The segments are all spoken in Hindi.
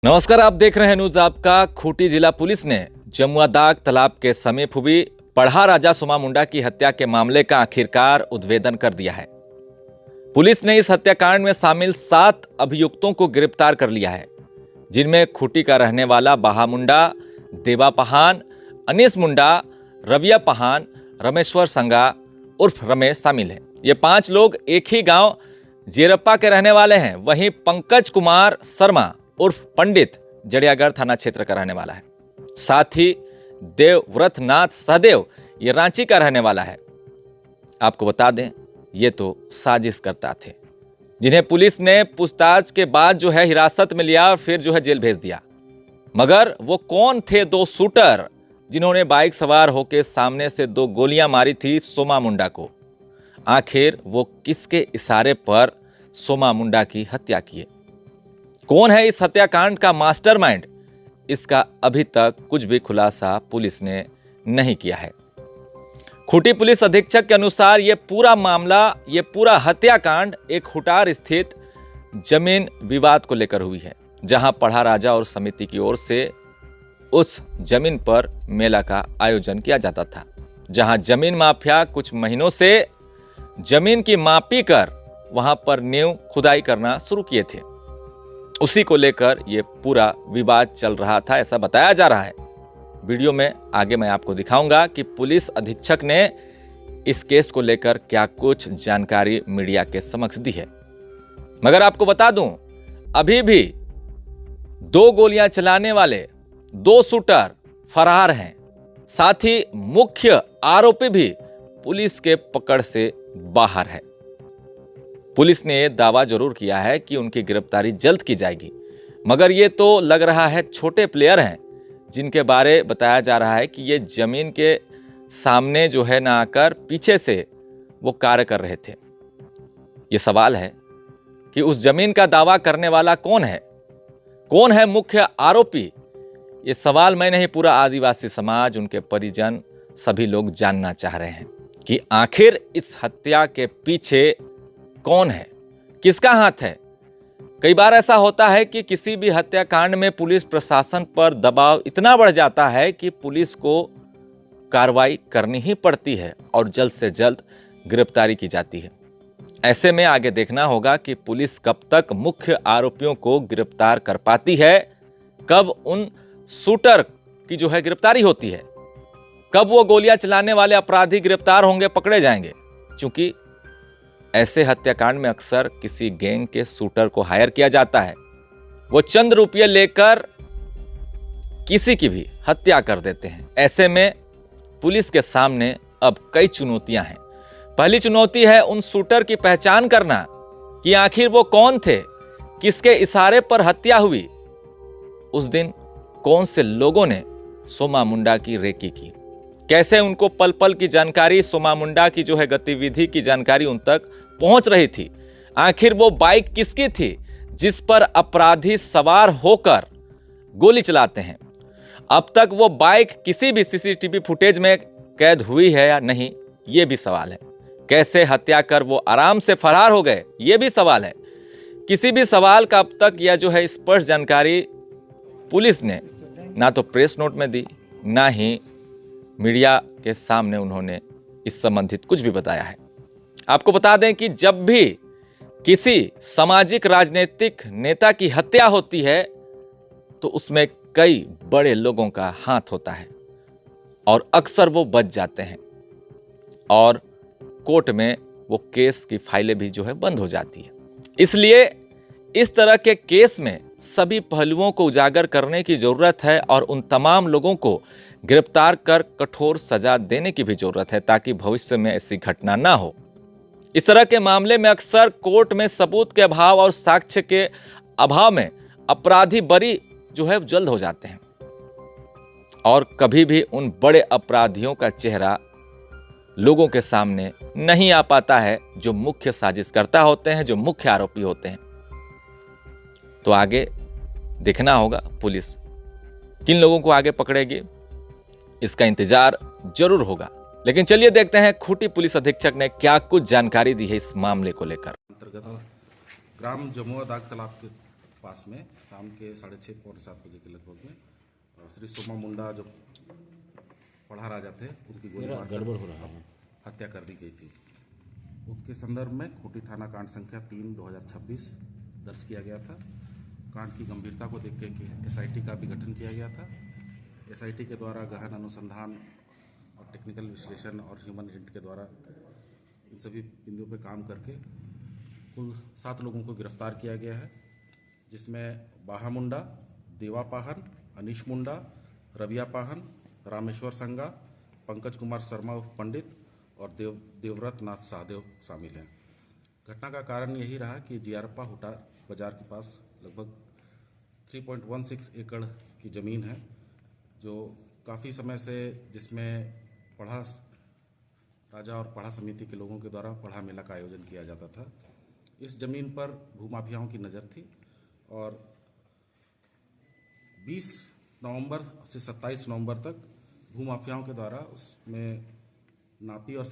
नमस्कार, आप देख रहे हैं न्यूज आपका। खूंटी जिला पुलिस ने जमुआ दाग तालाब के समीप हुई पढ़ा राजा सोमा मुंडा की हत्या के मामले का आखिरकार उद्भेदन कर दिया है। पुलिस ने इस हत्याकांड में शामिल 7 अभियुक्तों को गिरफ्तार कर लिया है, जिनमें खूंटी का रहने वाला बाहा मुंडा, देवा पहान, अनीस मुंडा, रविया पहान, रमेश्वर संगा उर्फ रमेश शामिल है। ये 5 लोग एक ही गांव जेरप्पा के रहने वाले हैं। वहीं पंकज कुमार शर्मा उर्फ पंडित जड़ियागढ़ थाना क्षेत्र का रहने वाला है। साथ ही देवव्रतनाथ सहदेव ये रांची का रहने वाला है। आपको बता दें, ये तो साजिश करता थे, जिन्हें पुलिस ने पूछताछ के बाद हिरासत में लिया और फिर जेल भेज दिया। मगर वो कौन थे 2 शूटर जिन्होंने बाइक सवार होकर सामने से 2 गोलियां मारी थी सोमा मुंडा को? आखिर वो किसके इशारे पर सोमा मुंडा की हत्या किए? कौन है इस हत्याकांड का मास्टरमाइंड? इसका अभी तक कुछ भी खुलासा पुलिस ने नहीं किया है। खूंटी पुलिस अधीक्षक के अनुसार यह पूरा मामला, यह पूरा हत्याकांड एक हुटार स्थित जमीन विवाद को लेकर हुई है, जहां पढ़ा राजा और समिति की ओर से उस जमीन पर मेला का आयोजन किया जाता था, जहां जमीन माफिया कुछ महीनों से जमीन की मापी कर वहां पर नींव खुदाई करना शुरू किए थे। उसी को लेकर यह पूरा विवाद चल रहा था, ऐसा बताया जा रहा है। वीडियो में आगे मैं आपको दिखाऊंगा कि पुलिस अधीक्षक ने इस केस को लेकर क्या कुछ जानकारी मीडिया के समक्ष दी है। मगर आपको बता दूं, अभी भी 2 गोलियां चलाने वाले 2 शूटर फरार हैं। साथ ही मुख्य आरोपी भी पुलिस के पकड़ से बाहर है। पुलिस ने दावा जरूर किया है कि उनकी गिरफ्तारी जल्द की जाएगी, मगर ये तो लग रहा है छोटे प्लेयर हैं, जिनके बारे बताया जा रहा है कि ये जमीन के सामने ना आकर पीछे से वो कार्य कर रहे थे। ये सवाल है कि उस जमीन का दावा करने वाला कौन है? कौन है मुख्य आरोपी? ये सवाल मैं नहीं, पूरा आदिवासी समाज, उनके परिजन, सभी लोग जानना चाह रहे हैं कि आखिर इस हत्या के पीछे कौन है, किसका हाथ है। कई बार ऐसा होता है कि किसी भी हत्याकांड में पुलिस प्रशासन पर दबाव इतना बढ़ जाता है कि पुलिस को कार्रवाई करनी ही पड़ती है और जल्द से जल्द गिरफ्तारी की जाती है। ऐसे में आगे देखना होगा कि पुलिस कब तक मुख्य आरोपियों को गिरफ्तार कर पाती है, कब उन शूटर की गिरफ्तारी होती है, कब वो गोलियां चलाने वाले अपराधी गिरफ्तार होंगे, पकड़े जाएंगे। क्योंकि ऐसे हत्याकांड में अक्सर किसी गैंग के शूटर को हायर किया जाता है। वो चंद रुपये लेकर किसी की भी हत्या कर देते हैं। ऐसे में पुलिस के सामने अब कई चुनौतियां हैं। पहली चुनौती है उन शूटर की पहचान करना कि आखिर वो कौन थे, किसके इशारे पर हत्या हुई, उस दिन कौन से लोगों ने सोमा मुंडा की रेकी की, कैसे उनको पल पल की जानकारी, सोमा मुंडा की गतिविधि की जानकारी उन तक पहुंच रही थी। आखिर वो बाइक किसकी थी जिस पर अपराधी सवार होकर गोली चलाते हैं? अब तक वो बाइक किसी भी सीसीटीवी फुटेज में कैद हुई है या नहीं, ये भी सवाल है। कैसे हत्या कर वो आराम से फरार हो गए, ये भी सवाल है। किसी भी सवाल का अब तक यह स्पष्ट जानकारी पुलिस ने ना तो प्रेस नोट में दी, ना ही मीडिया के सामने उन्होंने इस संबंधित कुछ भी बताया है। आपको बता दें कि जब भी किसी सामाजिक राजनीतिक नेता की हत्या होती है तो उसमें कई बड़े लोगों का हाथ होता है और अक्सर वो बच जाते हैं और कोर्ट में वो केस की फाइलें भी बंद हो जाती है। इसलिए इस तरह के केस में सभी पहलुओं को उजागर करने की जरूरत है और उन तमाम लोगों को गिरफ्तार कर कठोर सजा देने की भी जरूरत है, ताकि भविष्य में ऐसी घटना ना हो। इस तरह के मामले में अक्सर कोर्ट में सबूत के अभाव और साक्ष्य के अभाव में अपराधी बरी जल्द हो जाते हैं और कभी भी उन बड़े अपराधियों का चेहरा लोगों के सामने नहीं आ पाता है, जो मुख्य साजिशकर्ता होते हैं, जो मुख्य आरोपी होते हैं। तो आगे देखना होगा पुलिस किन लोगों को आगे पकड़ेगी, इसका इंतजार जरूर होगा। लेकिन चलिए देखते हैं खूंटी पुलिस अधीक्षक ने क्या कुछ जानकारी दी है इस मामले को लेकर। ग्राम जमुआ दाग तालाब के पास में शाम के 6:30 पौने 7 बजे के लगभग में श्री सोमा मुंडा जो पढ़ा राजा थे उनकी गोली मार गड़बड़ हो रहा है। हत्या कर दी गई थी। उसके संदर्भ में खूंटी थाना कांड संख्या 3/2026 दर्ज किया गया था। कांड की गंभीरता को देख के एसआईटी का भी गठन किया गया था। एसआईटी के द्वारा गहन अनुसंधान और टेक्निकल विश्लेषण और ह्यूमन इंट के द्वारा इन सभी बिंदुओं पर काम करके कुल 7 लोगों को गिरफ्तार किया गया है, जिसमें बाहा मुंडा, देवा पाहन, अनीश मुंडा, रविया पाहन, रामेश्वर संगा, पंकज कुमार शर्मा उर्फ पंडित और देवव्रत नाथ सहदेव शामिल हैं। घटना का कारण यही रहा कि जियारप्पा हुटा बाजार के पास लगभग 3.16 एकड़ की ज़मीन है, जो काफ़ी समय से जिसमें पढ़ा राजा और पढ़ा समिति के लोगों के द्वारा पढ़ा मेला का आयोजन किया जाता था। इस ज़मीन पर भूमाफियाओं की नज़र थी और 20 नवंबर से 27 नवंबर तक भूमाफियाओं के द्वारा उसमें नापी और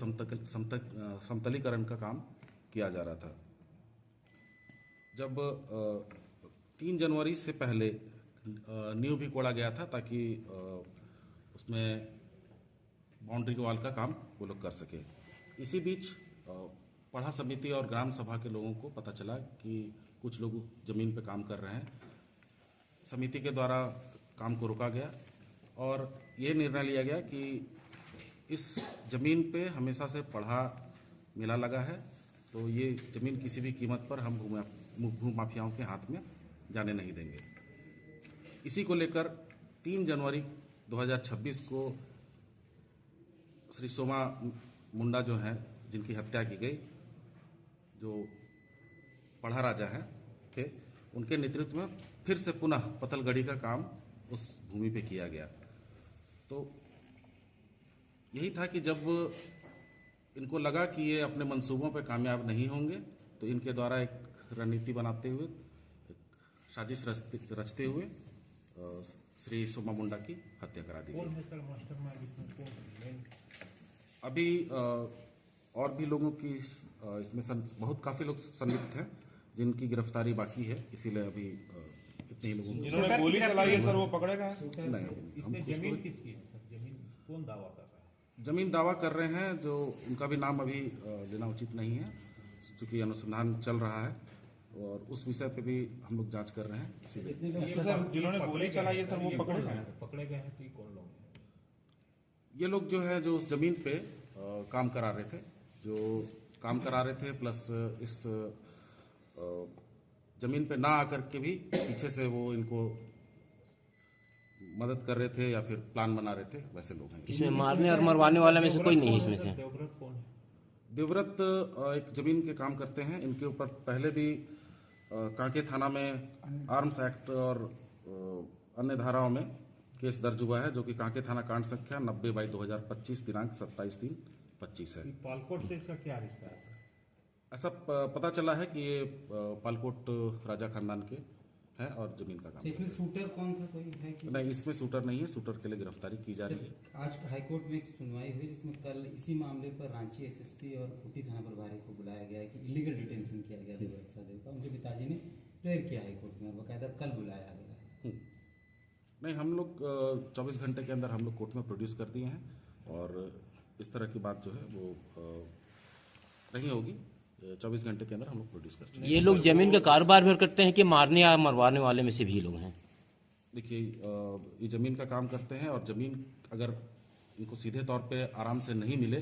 समतलीकरण का काम किया जा रहा था। जब 3 जनवरी से पहले नींव भी कोड़ा गया था ताकि उसमें बाउंड्री वॉल का काम वो लोग कर सके। इसी बीच पढ़ा समिति और ग्राम सभा के लोगों को पता चला कि कुछ लोग ज़मीन पे काम कर रहे हैं। समिति के द्वारा काम को रोका गया और ये निर्णय लिया गया कि इस ज़मीन पे हमेशा से पढ़ा मेला लगा है, तो ये ज़मीन किसी भी कीमत पर हम भूमाफियाओं के हाथ में जाने नहीं देंगे। इसी को लेकर 3 जनवरी 2026 को श्री सोमा मुंडा जो हैं, जिनकी हत्या की गई, जो पढ़ा राजा हैं थे, उनके नेतृत्व में फिर से पुनः पतलगढ़ी का काम उस भूमि पे किया गया। तो यही था कि जब इनको लगा कि ये अपने मंसूबों पे कामयाब नहीं होंगे, तो इनके द्वारा एक रणनीति बनाते हुए, एक साजिश रचते हुए श्री सोमा मुंडा की हत्या करा दी गई। अभी और भी लोगों की इसमें बहुत काफ़ी लोग संलिप्त हैं जिनकी गिरफ्तारी बाकी है, इसीलिए अभी इतने ही लोगों को जिन्होंने गोली चलाई है सर वो पकड़े गए? नहीं, हम जमीन किसकी है सर? जमीन कौन दावा कर रहा है? जमीन दावा कर रहे हैं, जो उनका भी नाम अभी लेना उचित नहीं है, चूँकि अनुसंधान चल रहा है और उस विषय पे भी हम लोग जांच कर रहे हैं। इसीलिए सर जिन्होंने गोली चलाई है सर वो पकड़े गए? पकड़े गए हैं तो ये कौन लोग हैं? ये लोग जो है जो उस जमीन पे काम करा रहे थे, प्लस इस जमीन पे ना आकर के भी पीछे से वो इनको मदद कर रहे थे या फिर प्लान बना रहे थे, वैसे लोग हैं। इसमें मारने और मरवाने वाले में से कोई नहीं है इसमें से? देवव्रत कौन है? देवव्रत एक जमीन के काम करते हैं। इनके ऊपर पहले भी कांके थाना में आर्म्स एक्ट और अन्य धाराओं में केस दर्ज हुआ है, जो कि कांके थाना कांड संख्या 90/2025 दिनांक 27/3/25 है। पालकोट से इसका क्या रिश्ता है? ऐसा पता चला है कि ये पालकोट राजा खानदान के हैं और जमीन का काम। इसमें शूटर कौन था, कोई है कि नहीं, इसमें शूटर नहीं है। शूटर के लिए गिरफ्तारी की जा रही है। आज हाईकोर्ट में एक सुनवाई हुई जिसमें कल इसी मामले पर रांची एसएसपी और खूंटी थाना प्रभारी को बुलाया गया है कि इलीगल डिटेंशन किया गया देवव्रत सहदेव का। उनके पिताजी ने प्रेयर किया हाईकोर्ट में, बकायदा कल बुलाया गया है। नहीं, हम लोग 24 घंटे के अंदर हम लोग कोर्ट में प्रोड्यूस कर दिए हैं और इस तरह की बात जो है वो नहीं होगी। 24 घंटे के अंदर हम लोग प्रोड्यूस कर चुके हैं। ये लोग जमीन का कारोबार भी करते हैं कि मारने या मरवाने वाले में से भी लोग हैं? देखिए, ये ज़मीन का काम करते हैं और ज़मीन अगर इनको सीधे तौर पे आराम से नहीं मिले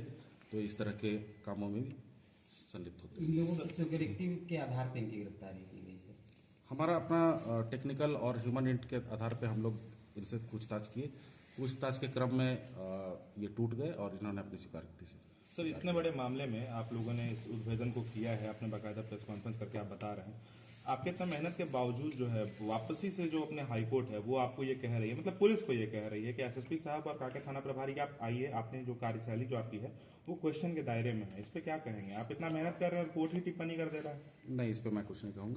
तो इस तरह के कामों में भी संलिप्त होते हैं। इन लोगों की सिक्योरिटी के आधार पर इनकी गिरफ्तारी की गई है। हमारा अपना टेक्निकल और ह्यूमन इंट के आधार पे हम लोग इनसे पूछताछ किए। पूछताछ के क्रम में ये टूट गए और इन्होंने अपनी स्वीकृति से। सर इतने बड़े मामले में आप लोगों ने इस उद्भेदन को किया है, आपने बाकायदा प्रेस कॉन्फ्रेंस करके आप बता रहे हैं, आपके इतना मेहनत के बावजूद जो है वापसी से जो अपने हाईकोर्ट है वो आपको ये कह रही है, मतलब पुलिस को ये कह रही है कि एसएसपी साहब और कांके थाना प्रभारी की आप आइए, आपने जो कार्यशैली जो आपकी है वो क्वेश्चन के दायरे में है। इस पे क्या कहेंगे? आप इतना मेहनत कर रहे हैं और कोर्ट ही टिप्पणी कर दे रहा है। नहीं, इस पर मैं कुछ नहीं कहूँगा।